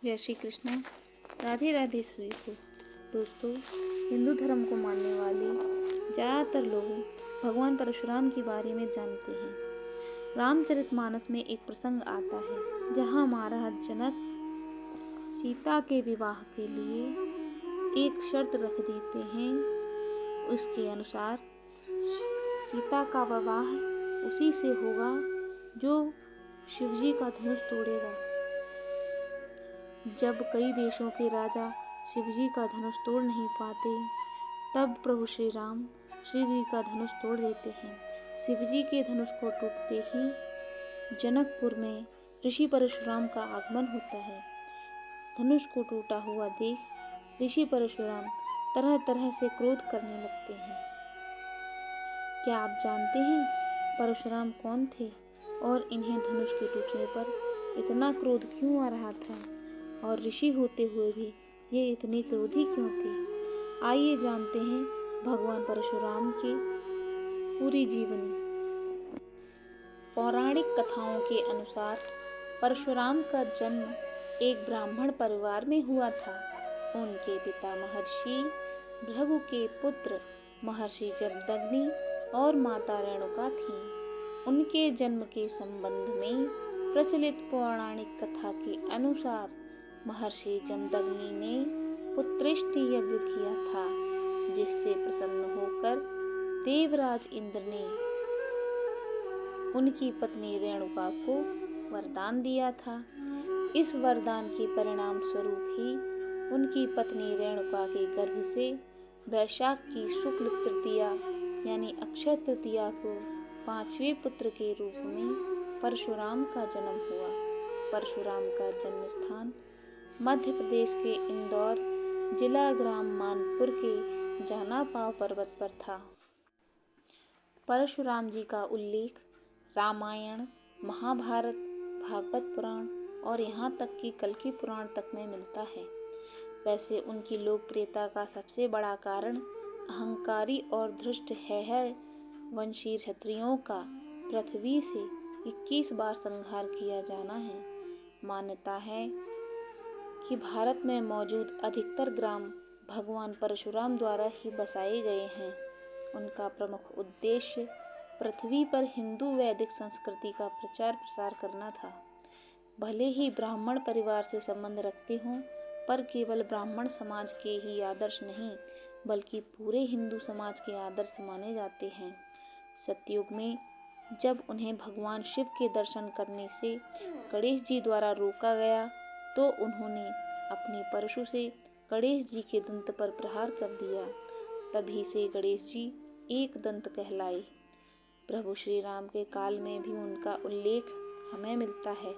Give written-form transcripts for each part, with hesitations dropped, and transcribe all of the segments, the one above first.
जय श्री कृष्ण। राधे राधे सभी को। दोस्तों, हिंदू धर्म को मानने वाले ज़्यादातर लोग भगवान परशुराम के बारे में जानते हैं। रामचरितमानस में एक प्रसंग आता है जहाँ महाराज जनक सीता के विवाह के लिए एक शर्त रख देते हैं। उसके अनुसार सीता का विवाह उसी से होगा जो शिवजी का धनुष तोड़ेगा। जब कई देशों के राजा शिवजी का धनुष तोड़ नहीं पाते, तब प्रभु श्री राम शिवजी का धनुष तोड़ देते हैं। शिवजी के धनुष को टूटते ही जनकपुर में ऋषि परशुराम का आगमन होता है। धनुष को टूटा हुआ देख ऋषि परशुराम तरह तरह से क्रोध करने लगते हैं। क्या आप जानते हैं परशुराम कौन थे और इन्हें धनुष के टूटने पर इतना क्रोध क्यों आ रहा था, और ऋषि होते हुए भी ये इतने क्रोधी क्यों थे? आइए जानते हैं भगवान परशुराम की पूरी जीवनी। पौराणिक कथाओं के अनुसार परशुराम का जन्म एक ब्राह्मण परिवार में हुआ था। उनके पिता महर्षि भृगु के पुत्र महर्षि जमदग्नि और माता रेणुका थीं। उनके जन्म के संबंध में प्रचलित पौराणिक कथा के अनुसार महर्षि जमदग्नि ने पुत्रेष्टि यज्ञ किया था, जिससे प्रसन्न होकर देवराज इंद्र ने उनकी पत्नी रेणुका को वरदान दिया था। इस वरदान के परिणाम स्वरूप ही उनकी पत्नी रेणुका के गर्भ से वैशाख की शुक्ल तृतीया यानी अक्षय तृतीया को 5वें पुत्र के रूप में परशुराम का जन्म हुआ। परशुराम का जन्म स्थान मध्य प्रदेश के इंदौर जिला ग्राम मानपुर के जानापाव पर्वत पर था। परशुराम जी का उल्लेख रामायण, महाभारत, भागवत पुराण और यहाँ तक कि कल्कि पुराण तक में मिलता है। वैसे उनकी लोकप्रियता का सबसे बड़ा कारण अहंकारी और धृष्ट है वंशी क्षत्रियों का पृथ्वी से 21 बार संहार किया जाना है। मान्यता है कि भारत में मौजूद अधिकतर ग्राम भगवान परशुराम द्वारा ही बसाए गए हैं। उनका प्रमुख उद्देश्य पृथ्वी पर हिंदू वैदिक संस्कृति का प्रचार प्रसार करना था। भले ही ब्राह्मण परिवार से संबंध रखते हों, पर केवल ब्राह्मण समाज के ही आदर्श नहीं, बल्कि पूरे हिंदू समाज के आदर्श माने जाते हैं। सतयुग में जब उन्हें भगवान शिव के दर्शन करने से गणेश जी द्वारा रोका गया, तो उन्होंने अपने परशु से गणेश जी के दंत पर प्रहार कर दिया। तभी से गणेश जी एक दंत कहलाए। प्रभु श्री राम के काल में भी उनका उल्लेख हमें मिलता है,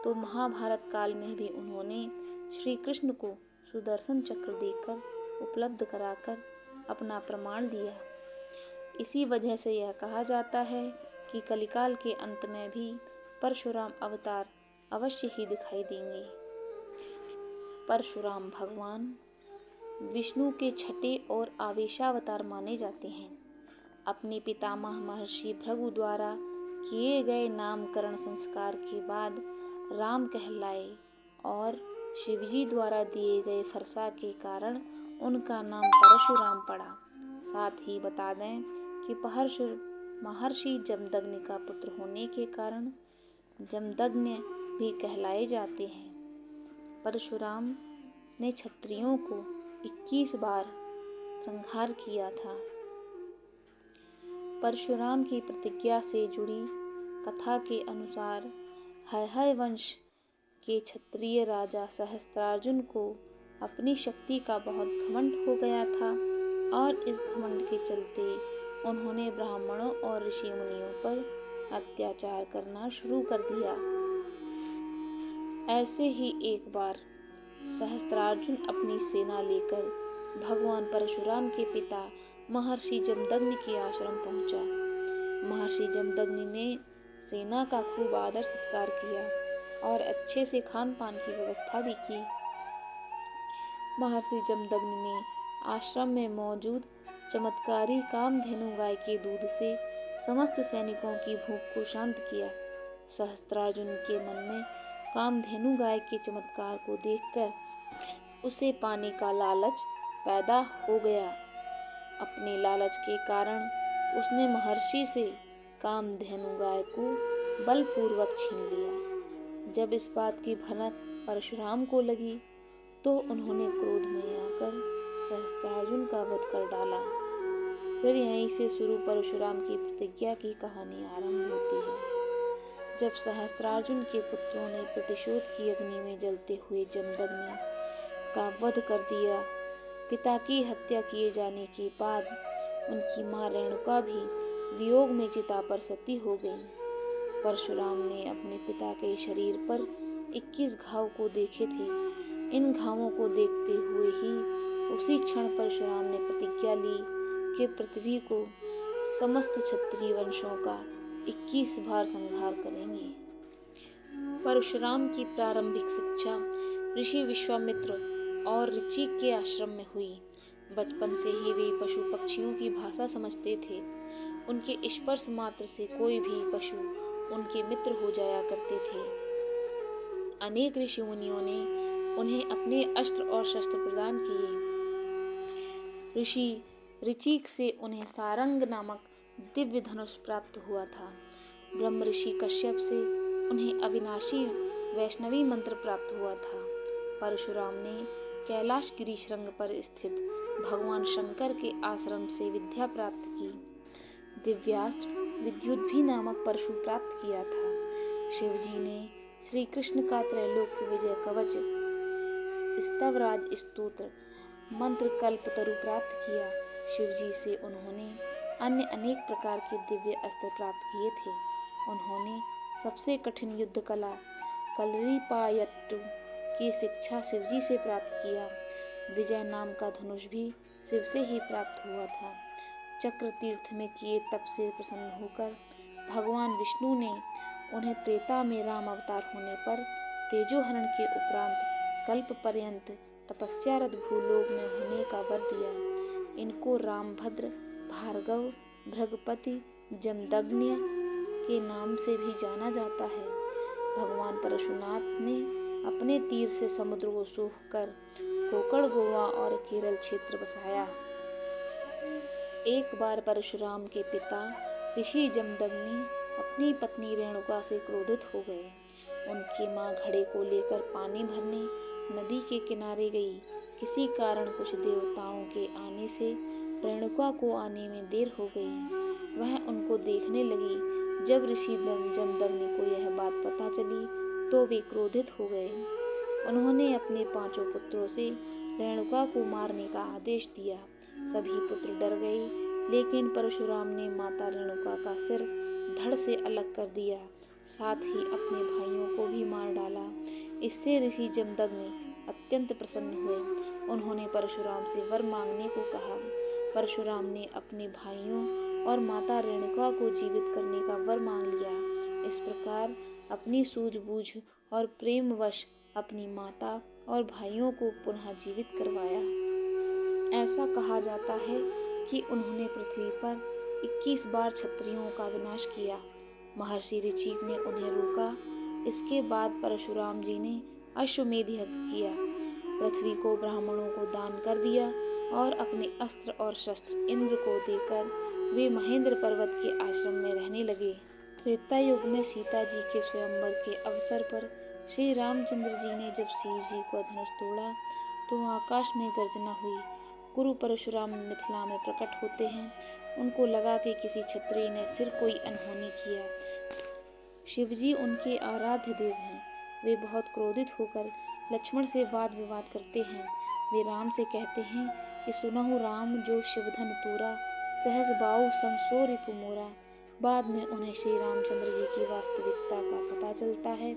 तो महाभारत काल में भी उन्होंने श्री कृष्ण को सुदर्शन चक्र देकर उपलब्ध कराकर अपना प्रमाण दिया। इसी वजह से यह कहा जाता है कि कलिकाल के अंत में भी परशुराम अवतार अवश्य ही दिखाई देंगे। परशुराम भगवान विष्णु के छठे और आवेशावतार माने जाते हैं। अपने पितामह महर्षि भृगु द्वारा किए गए नामकरण संस्कार के बाद राम कहलाए और शिवजी द्वारा दिए गए फरसा के कारण उनका नाम परशुराम पड़ा। साथ ही बता दें कि महर्षि जमदग्नि का पुत्र होने के कारण जमदग्नि भी कहलाए जाते हैं। परशुराम ने क्षत्रियों को 21 बार संहार किया था। परशुराम की प्रतिज्ञा से जुड़ी कथा के अनुसार हैहय वंश के क्षत्रिय राजा सहस्त्रार्जुन को अपनी शक्ति का बहुत घमंड हो गया था, और इस घमंड के चलते उन्होंने ब्राह्मणों और ऋषि मुनियों पर अत्याचार करना शुरू कर दिया। ऐसे ही एक बार सहस्त्रार्जुन अपनी सेना लेकर भगवान परशुराम के पिता महर्षि जमदग्नि के आश्रम पहुंचा। महर्षि जमदग्नि ने सेना का खूब आदर सत्कार किया और अच्छे से खान पान की व्यवस्था भी की। महर्षि जमदग्नि ने आश्रम में मौजूद चमत्कारी कामधेनु गाय के दूध से समस्त सैनिकों की भूख को शांत किया। सहस्त्रार्जुन के मन में कामधेनु गाय के चमत्कार को देखकर उसे पाने का लालच पैदा हो गया। अपने लालच के कारण उसने महर्षि से कामधेनु गाय को बलपूर्वक छीन लिया। जब इस बात की भनक परशुराम को लगी तो उन्होंने क्रोध में आकर सहस्त्रार्जुन का वध कर डाला। फिर यहीं से शुरू परशुराम की प्रतिज्ञा की कहानी आरंभ होती है। जब सहस्त्रार्जुन के पुत्रों ने प्रतिशोध की अग्नि में जलते हुए जमदग्नि का वध कर दिया, पिता की हत्या किए जाने के बाद उनकी मां रेणुका भी वियोग में चिता पर सती हो गई। परशुराम ने अपने पिता के शरीर पर 21 घाव को देखे थे। इन घावों को देखते हुए ही उसी क्षण परशुराम ने प्रतिज्ञा ली कि पृथ्वी को समस्त क्षत्रिय वंशों का 21 बार संहार करेंगे। परशुराम की प्रारंभिक शिक्षा ऋषि विश्वामित्र और ऋचिक के आश्रम में हुई। बचपन से ही वे पशु पक्षियों की भाषा समझते थे। उनके स्पर्श मात्र से कोई भी पशु उनके मित्र हो जाया करते थे। अनेक ऋषि मुनियों ने उन्हें अपने अस्त्र और शस्त्र प्रदान किए। ऋषि ऋचिक से उन्हें सारंग नामक दिव्य धनुष प्राप्त हुआ था। ब्रह्म ऋषि कश्यप से उन्हें अविनाशी वैष्णवी मंत्र प्राप्त हुआ था। परशुराम ने कैलाश गिरी शृंग पर स्थित भगवान शंकर के आश्रम से विद्या प्राप्त की। दिव्यास्त्र विद्युद्भी नामक परशु प्राप्त किया था। शिवजी ने श्री कृष्ण का त्रैलोक्य विजय कवच स्तवराज स्तोत्र मंत्र कल्पतरु प्राप्त किया। शिवजी से उन्होंने अन्य अनेक प्रकार के दिव्य अस्त्र प्राप्त किए थे। उन्होंने सबसे कठिन युद्ध कला कलरीपायट्टु की शिक्षा शिवजी से प्राप्त किया। विजय नाम का धनुष भी शिव से ही प्राप्त हुआ था। चक्र तीर्थ में किए तप से प्रसन्न होकर भगवान विष्णु ने उन्हें त्रेता में राम अवतार होने पर तेजोहरण के उपरांत कल्प पर्यंत तपस्यारत भूलोक में होने का वर दिया। इनको रामभद्र, भार्गव, भृगपति, जमदग्नि के नाम से भी जाना जाता है। भगवान परशुनाथ ने अपने तीर से समुद्र को सोखकर कोकण, गोवा और केरल क्षेत्र बसाया। एक बार परशुराम के पिता ऋषि जमदग्नि अपनी पत्नी रेणुका से क्रोधित हो गए। उनकी मां घड़े को लेकर पानी भरने नदी के किनारे गई। किसी कारण कुछ देवताओं के आने से रेणुका को आने में देर हो गई। वह उनको देखने लगी। जब ऋषि जमदग्नि को यह बात पता चली तो वे क्रोधित हो गए। उन्होंने अपने 5 पुत्रों से रेणुका को मारने का आदेश दिया। सभी पुत्र डर गए, लेकिन परशुराम ने माता रेणुका का सिर धड़ से अलग कर दिया, साथ ही अपने भाइयों को भी मार डाला। इससे ऋषि जमदग्नि अत्यंत प्रसन्न हुए। उन्होंने परशुराम से वर मांगने को कहा। परशुराम ने अपने भाइयों और माता रेणुका को जीवित करने का वर मांग लिया। इस प्रकार अपनी सूझबूझ और प्रेमवश अपनी माता और भाइयों को पुनः जीवित करवाया। ऐसा कहा जाता है कि उन्होंने पृथ्वी पर 21 बार क्षत्रियों का विनाश किया। महर्षि ऋचिक ने उन्हें रोका। इसके बाद परशुराम जी ने अश्वमेध यज्ञ किया, पृथ्वी को ब्राह्मणों को दान कर दिया और अपने अस्त्र और शस्त्र इंद्र को देकर वे महेंद्र पर्वत के आश्रम में रहने लगे। त्रेता युग में सीता जी के स्वयंवर के अवसर पर श्री रामचंद्र जी ने जब शिव जी का धनुष तोड़ा तो आकाश में गर्जना हुई। गुरु परशुराम मिथिला में प्रकट होते हैं। उनको लगा कि किसी क्षत्रिय ने फिर कोई अनहोनी किया। शिवजी उनके आराध्य देव हैं। वे बहुत क्रोधित होकर लक्ष्मण से वाद विवाद करते हैं। वे राम से कहते हैं कि सुनहु राम जो शिवधन तोरा, सहस बाऊ समसो रिपु मोरा। बाद में उन्हें श्री रामचंद्र जी की वास्तविकता का पता चलता है।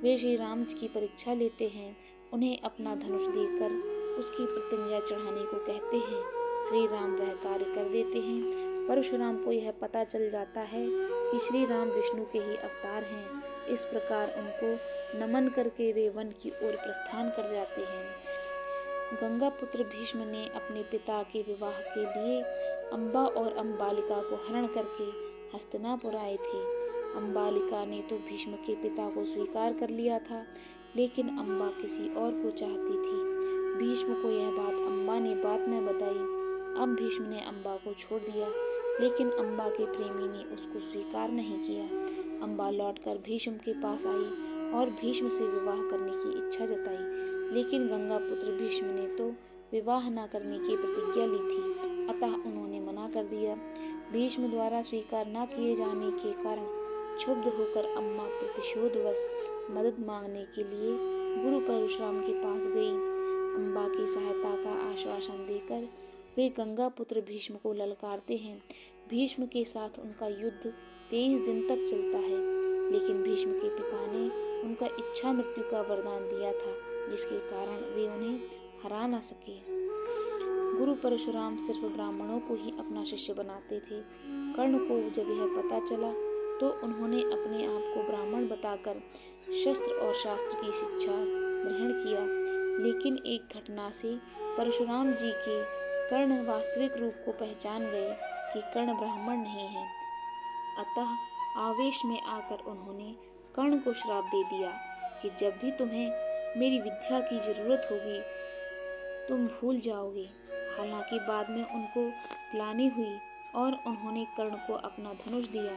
वे श्री राम की परीक्षा लेते हैं। उन्हें अपना धनुष देकर उसकी प्रतिज्ञा चढ़ाने को कहते हैं। श्री राम वह कार्य कर देते हैं। परशुराम को यह पता चल जाता है कि श्री राम विष्णु के ही अवतार हैं। इस प्रकार उनको नमन करके वे वन की ओर प्रस्थान कर जाते हैं। गंगा पुत्र भीष्म ने अपने पिता के विवाह के लिए अम्बा और अम्बालिका को हरण करके हस्तिनापुर आए थे। अम्बालिका ने तो भीष्म के पिता को स्वीकार कर लिया था, लेकिन अम्बा किसी और को चाहती थी। भीष्म को यह बात अम्बा ने बाद में बताई। अब भीष्म ने अम्बा को छोड़ दिया, लेकिन अम्बा के प्रेमी ने उसको स्वीकार नहीं किया। अम्बा लौटकर भीष्म के पास आई और भीष्म से विवाह करने की इच्छा जताई, लेकिन गंगापुत्र भीष्म ने तो विवाह न करने की प्रतिज्ञा ली थी, अतः उन्होंने मना कर दिया। भीष्म द्वारा स्वीकार न किए जाने के कारण क्षुब्ध होकर अम्मा प्रतिशोधवश मदद मांगने के लिए गुरु परशुराम के पास गई। अम्बा की सहायता का आश्वासन देकर वे गंगापुत्र भीष्म को ललकारते हैं। भीष्म के साथ उनका युद्ध 23 दिन तक चलता है, लेकिन भीष्म के पिता ने उनका इच्छा मृत्यु का वरदान दिया था, जिसके कारण वे उन्हें हरा न सके। गुरु परशुराम सिर्फ ब्राह्मणों को ही अपना शिष्य बनाते थे। कर्ण को जब यह पता चला तो उन्होंने अपने आप को ब्राह्मण बताकर शस्त्र और शास्त्र की शिक्षा ग्रहण किया, लेकिन एक घटना से परशुराम जी के कर्ण वास्तविक रूप को पहचान गए कि कर्ण ब्राह्मण नहीं है। अतः आवेश में आकर उन्होंने कर्ण को श्राप दे दिया कि जब भी तुम्हें मेरी विद्या की जरूरत होगी तुम भूल जाओगे। हालांकि बाद में उनको ग्लानि हुई और उन्होंने कर्ण को अपना धनुष दिया।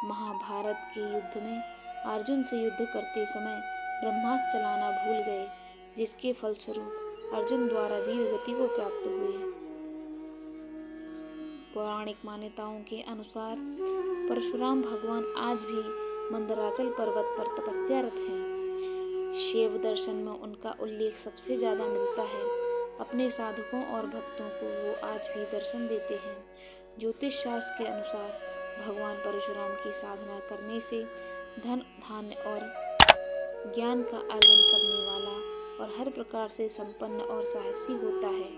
महाभारत के युद्ध में अर्जुन से युद्ध करते समय ब्रह्मास्त्र चलाना भूल गए, जिसके फलस्वरूप अर्जुन द्वारा वीर गति को प्राप्त हुए। पौराणिक मान्यताओं के अनुसार परशुराम भगवान आज भी मंदराचल पर्वत पर तपस्यारत हैं। शिव दर्शन में उनका उल्लेख सबसे ज्यादा मिलता है। अपने साधकों और भक्तों को वो आज भी दर्शन देते हैं। ज्योतिष शास्त्र के अनुसार भगवान परशुराम की साधना करने से धन, धान्य और ज्ञान का अर्जन करने वाला और हर प्रकार से संपन्न और साहसी होता है।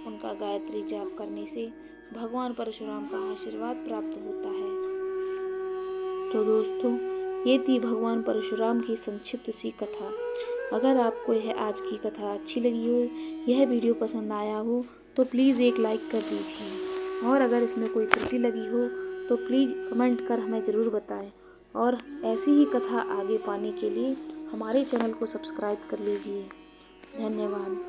उनका गायत्री जाप करने से भगवान परशुराम का आशीर्वाद प्राप्त होता है। तो दोस्तों, ये थी भगवान परशुराम की संक्षिप्त सी कथा। अगर आपको यह आज की कथा अच्छी लगी हो, यह वीडियो पसंद आया हो, तो प्लीज़ एक लाइक कर दीजिए, और अगर इसमें कोई त्रुटि लगी हो तो प्लीज़ कमेंट कर हमें ज़रूर बताएं। और ऐसी ही कथा आगे पाने के लिए हमारे चैनल को सब्सक्राइब कर लीजिए। धन्यवाद।